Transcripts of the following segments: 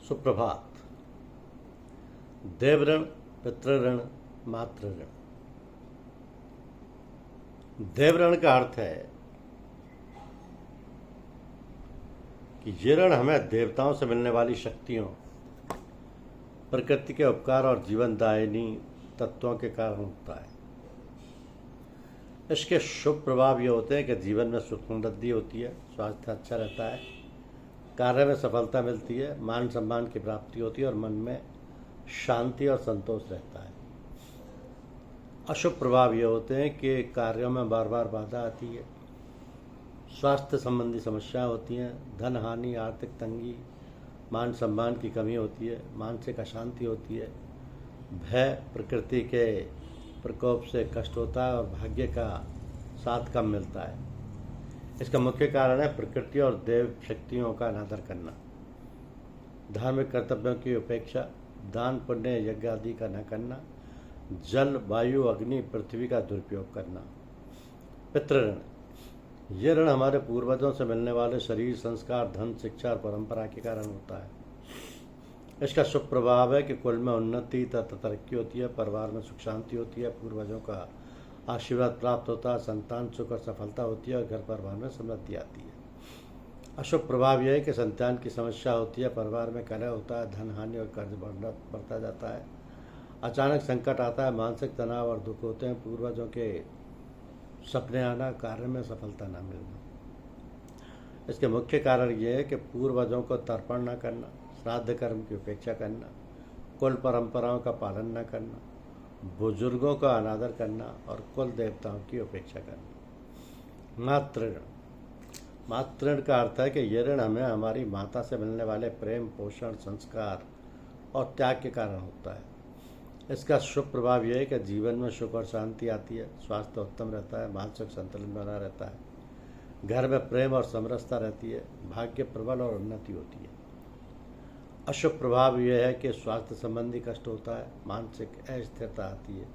सुप्रभात। देवऋण, पितृऋण, मातृऋण। देवऋण का अर्थ है कि ये ऋण हमें देवताओं से मिलने वाली शक्तियों, प्रकृति के उपकार और जीवनदायिनी तत्वों के कारण होता है। इसके शुभ प्रभाव ये होते हैं कि जीवन में सुख समृद्धि होती है, स्वास्थ्य अच्छा रहता है, कार्य में सफलता मिलती है, मान सम्मान की प्राप्ति होती है और मन में शांति और संतोष रहता है। अशुभ प्रभाव ये होते हैं कि कार्यों में बार बार बाधा आती है, स्वास्थ्य संबंधी समस्याएं होती हैं, धन हानि, आर्थिक तंगी, मान सम्मान की कमी होती है, मानसिक अशांति होती है, भय, प्रकृति के प्रकोप से कष्ट होता है और भाग्य का साथ कम मिलता है। इसका मुख्य कारण है प्रकृति और देव शक्तियों का अनादर करना, धार्मिक कर्तव्यों की उपेक्षा, दान पुण्य यज्ञ आदि का न करना, जल, वायु, अग्नि, पृथ्वी का दुरुपयोग करना। पितृऋण, ये ऋण हमारे पूर्वजों से मिलने वाले शरीर, संस्कार, धन, शिक्षा और परंपरा के कारण होता है। इसका शुभ प्रभाव है कि कुल में उन्नति तथा तरक्की होती है, परिवार में सुख शांति होती है, पूर्वजों का आशीर्वाद प्राप्त होता है, संतान सुख और सफलता होती है और घर परिवार में समृद्धि आती है। अशुभ प्रभाव यह है कि संतान की समस्या होती है, परिवार में कलह होता है, धन हानि और कर्ज बढ़ता जाता है, अचानक संकट आता है, मानसिक तनाव और दुख होते हैं, पूर्वजों के सपने आना, कार्य में सफलता न मिलना। इसके मुख्य कारण ये है कि पूर्वजों को तर्पण न करना, श्राद्ध कर्म की उपेक्षा करना, कुल परंपराओं का पालन न करना, बुजुर्गों का अनादर करना और कुल देवताओं की उपेक्षा करना। मातृऋण, मातृऋण का अर्थ है कि यह ऋण हमें हमारी माता से मिलने वाले प्रेम, पोषण, संस्कार और त्याग के कारण होता है। इसका शुभ प्रभाव यह है कि जीवन में सुख और शांति आती है, स्वास्थ्य उत्तम रहता है, मानसिक संतुलन बना रहता है, घर में प्रेम और समरसता रहती है, भाग्य प्रबल और उन्नति होती है। अशुभ प्रभाव यह है कि स्वास्थ्य संबंधी कष्ट होता है, मानसिक अस्थिरता आती है,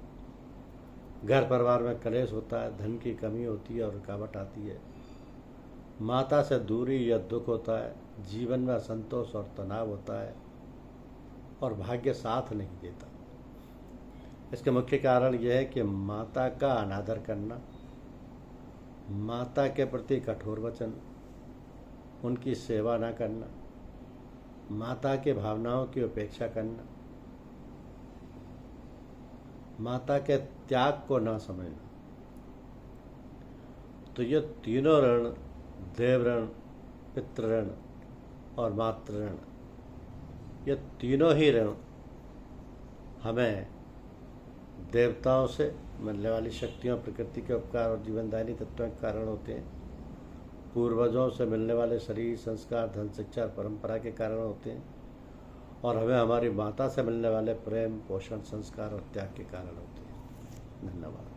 घर परिवार में कलेश होता है, धन की कमी होती है और रुकावट आती है, माता से दूरी या दुख होता है, जीवन में असंतोष और तनाव होता है और भाग्य साथ नहीं देता। इसके मुख्य कारण यह है कि माता का अनादर करना, माता के प्रति कठोर वचन, उनकी सेवा न करना, माता की भावनाओं की उपेक्षा करना, माता के त्याग को न समझना। तो ये तीनों ऋण, देवऋण, पितृऋण और मातृऋण, ये तीनों ही ऋण हमें देवताओं से मिलने वाली शक्तियों, प्रकृति के उपकार और जीवनदायिनी तत्वों के कारण होते हैं, पूर्वजों से मिलने वाले शरीर, संस्कार, धन, शिक्षा और परंपरा के कारण होते हैं और हमें हमारी माता से मिलने वाले प्रेम, पोषण, संस्कार और त्याग के कारण होते हैं। धन्यवाद।